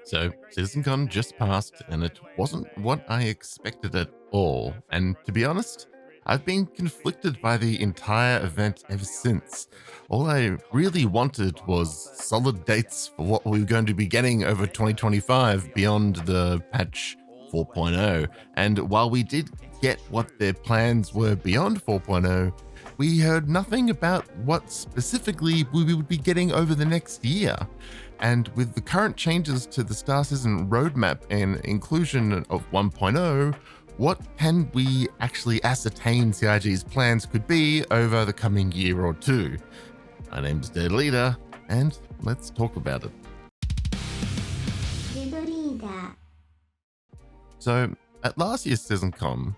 So, CitizenCon just passed, and it wasn't what I expected at all. And to be honest, I've been conflicted by the entire event ever since. All I really wanted was solid dates for what we were going to be getting over 2025 beyond the patch 4.0. And while we did get what their plans were beyond 4.0, we heard nothing about what specifically we would be getting over the next year. And with the current changes to the Star Citizen roadmap and inclusion of 1.0, what can we actually ascertain CIG's plans could be over the coming year or two? My name's Dead Leader, and let's talk about it. So, at last year's CitizenCon,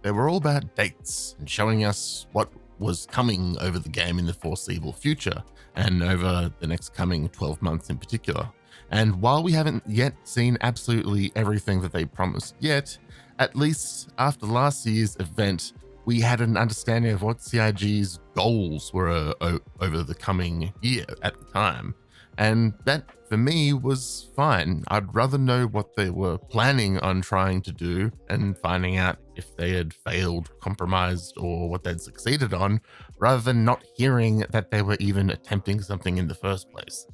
they were all about dates and showing us what was coming over the game in the foreseeable future and over the next coming 12 months in particular. And while we haven't yet seen absolutely everything that they promised yet, at least after last year's event, we had an understanding of what CIG's goals were over the coming year at the time. And that, for me, was fine. I'd rather know what they were planning on trying to do and finding out if they had failed, compromised, or what they'd succeeded on, rather than not hearing that they were even attempting something in the first place.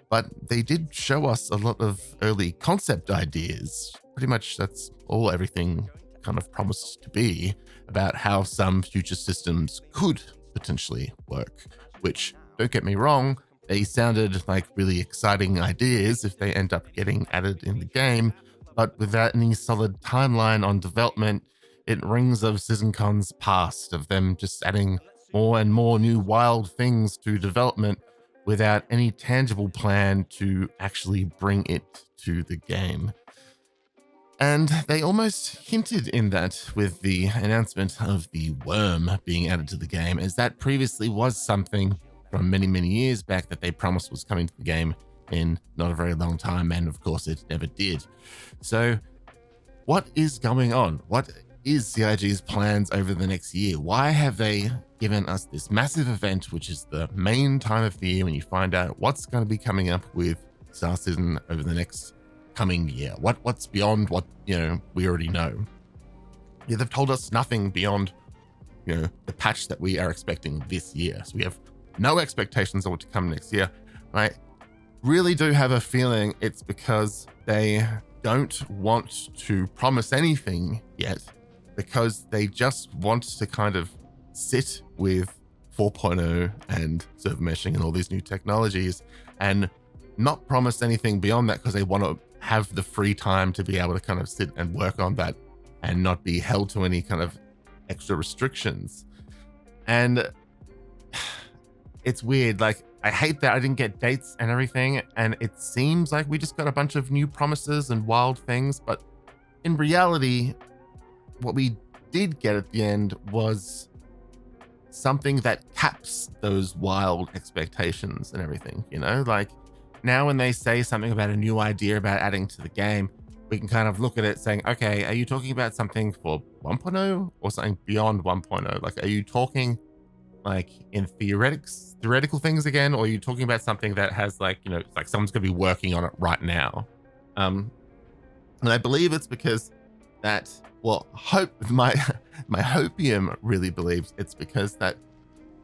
But they did show us a lot of early concept ideas. Pretty much that's all everything kind of promised to be about how some future systems could potentially work, which, don't get me wrong, they sounded like really exciting ideas if they end up getting added in the game, but without any solid timeline on development, it rings of CitizenCon's past, of them just adding more and more new wild things to development without any tangible plan to actually bring it to the game. And they almost hinted in that with the announcement of the worm being added to the game, as that previously was something from many, many years back that they promised was coming to the game in not a very long time, and of course it never did. So what is going on? What is CIG's plans over the next year? Why have they given us this massive event, which is the main time of the year when you find out what's going to be coming up with Star Citizen over the next coming year? What's beyond what, we already know? Yeah, they've told us nothing beyond, the patch that we are expecting this year. So we have no expectations of what to come next year. I really do have a feeling it's because they don't want to promise anything yet, because they just want to kind of sit with 4.0 and server meshing and all these new technologies and not promise anything beyond that, because they want to have the free time to be able to kind of sit and work on that and not be held to any kind of extra restrictions. And it's weird. Like, I hate that I didn't get dates and everything, and it seems like we just got a bunch of new promises and wild things, but in reality, what we did get at the end was something that caps those wild expectations and everything, like now when they say something about a new idea about adding to the game, we can kind of look at it saying, okay, are you talking about something for 1.0 or something beyond 1.0? Like, are you talking like in theoretical things again, or are you talking about something that has like, like someone's gonna be working on it right now? And I believe it's because that, my hopium really believes it's because that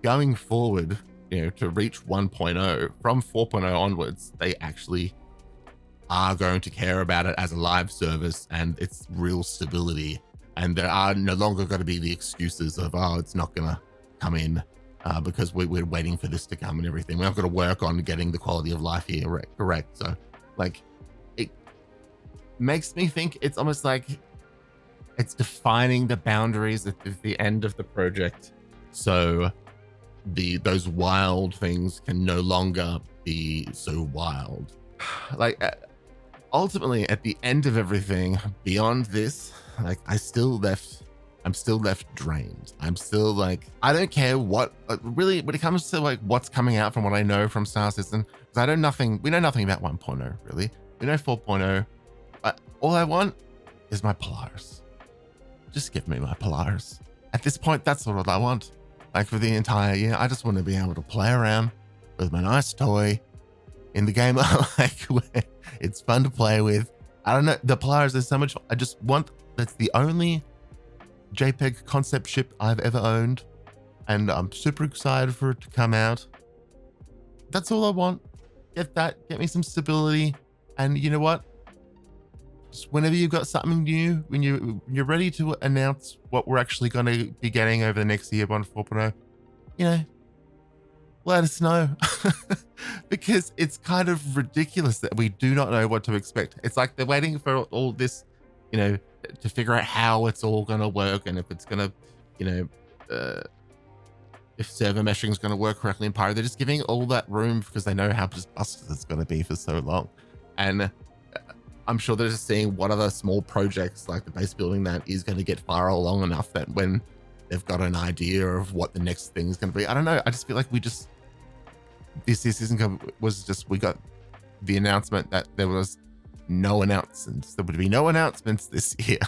going forward, to reach 1.0 from 4.0 onwards, they actually are going to care about it as a live service and its real stability. And there are no longer going to be the excuses of, it's not going to come in because we're waiting for this to come and everything. We're not going to work on getting the quality of life here correct. So, like, it makes me think it's almost like it's defining the boundaries at the end of the project. So those wild things can no longer be so wild. Like, ultimately, at the end of everything beyond this, like, I'm still left drained. I'm still like, I don't care what, really, when it comes to like what's coming out from what I know from Star Citizen, because we know nothing about 1.0 really. We know 4.0, but all I want is my Polaris. Just give me my Polaris. At this point, that's all I want. Like, for the entire year, I just want to be able to play around with my nice toy in the game I like, where it's fun to play with. I don't know, the Polaris is so much fun. I just want, that's the only JPEG concept ship I've ever owned, and I'm super excited for it to come out. That's all I want. Get that, get me some stability, and you know what? Just whenever you've got something new, when you're ready to announce what we're actually going to be getting over the next year on 4.0, you know, let us know. Because it's kind of ridiculous that we do not know what to expect. It's like they're waiting for all this, you know, to figure out how it's all going to work, and if it's going to, you know, if server meshing is going to work correctly in Pyro. They're just giving all that room because they know how just busted it's going to be for so long. And I'm sure they're just seeing what other small projects like the base building that is going to get far along enough that when they've got an idea of what the next thing is going to be. I don't know. I just feel like this season was just, we got the announcement that there was no announcements. There would be no announcements this year.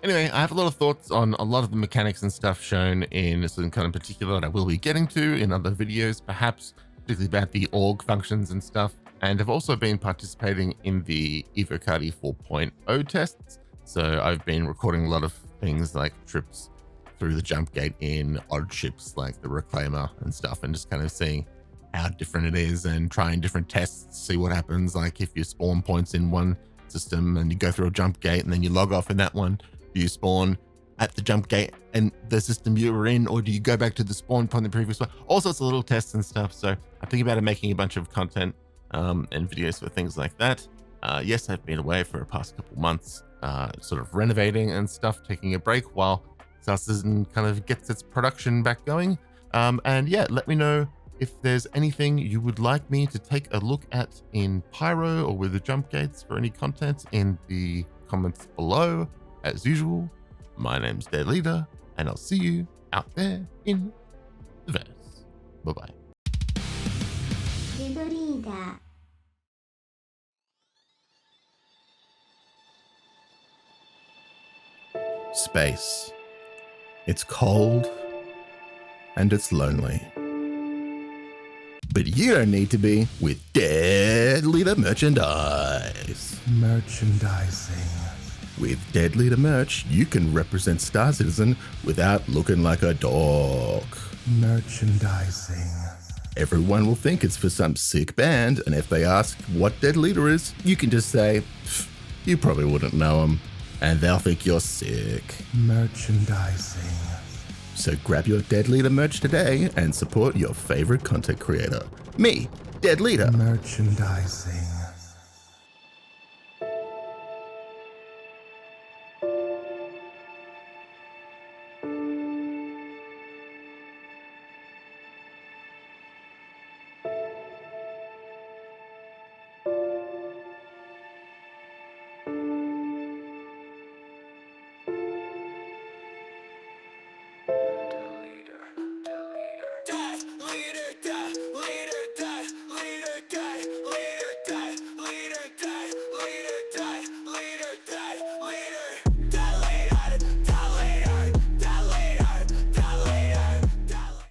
Anyway, I have a lot of thoughts on a lot of the mechanics and stuff shown in CitizenCon in particular that I will be getting to in other videos, perhaps particularly about the org functions and stuff. And I've also been participating in the Evocati 4.0 tests. So I've been recording a lot of things like trips through the jump gate in odd ships like the Reclaimer and stuff, and just kind of seeing how different it is and trying different tests, see what happens. Like if you spawn points in one system and you go through a jump gate and then you log off in that one, do you spawn at the jump gate and the system you were in, or do you go back to the spawn point the previous one? All sorts of little tests and stuff. So I'm thinking about making a bunch of content and videos for things like that. Yes, I've been away for the past couple months, sort of renovating and stuff, taking a break while South Citizen kind of gets its production back going. And yeah, let me know if there's anything you would like me to take a look at in Pyro or with the jump gates for any content in the comments below. As usual, my name's Dead Leader, and I'll see you out there in the verse. Bye-bye. Space. It's cold and it's lonely. But you don't need to be with Dead Leader merchandise. Merchandising. With Dead Leader merch, you can represent Star Citizen without looking like a dog. Merchandising. Everyone will think it's for some sick band, and if they ask what Dead Leader is, you can just say, you probably wouldn't know them, and they'll think you're sick. Merchandising. So grab your Dead Leader merch today and support your favorite content creator. Me, Dead Leader. Merchandising.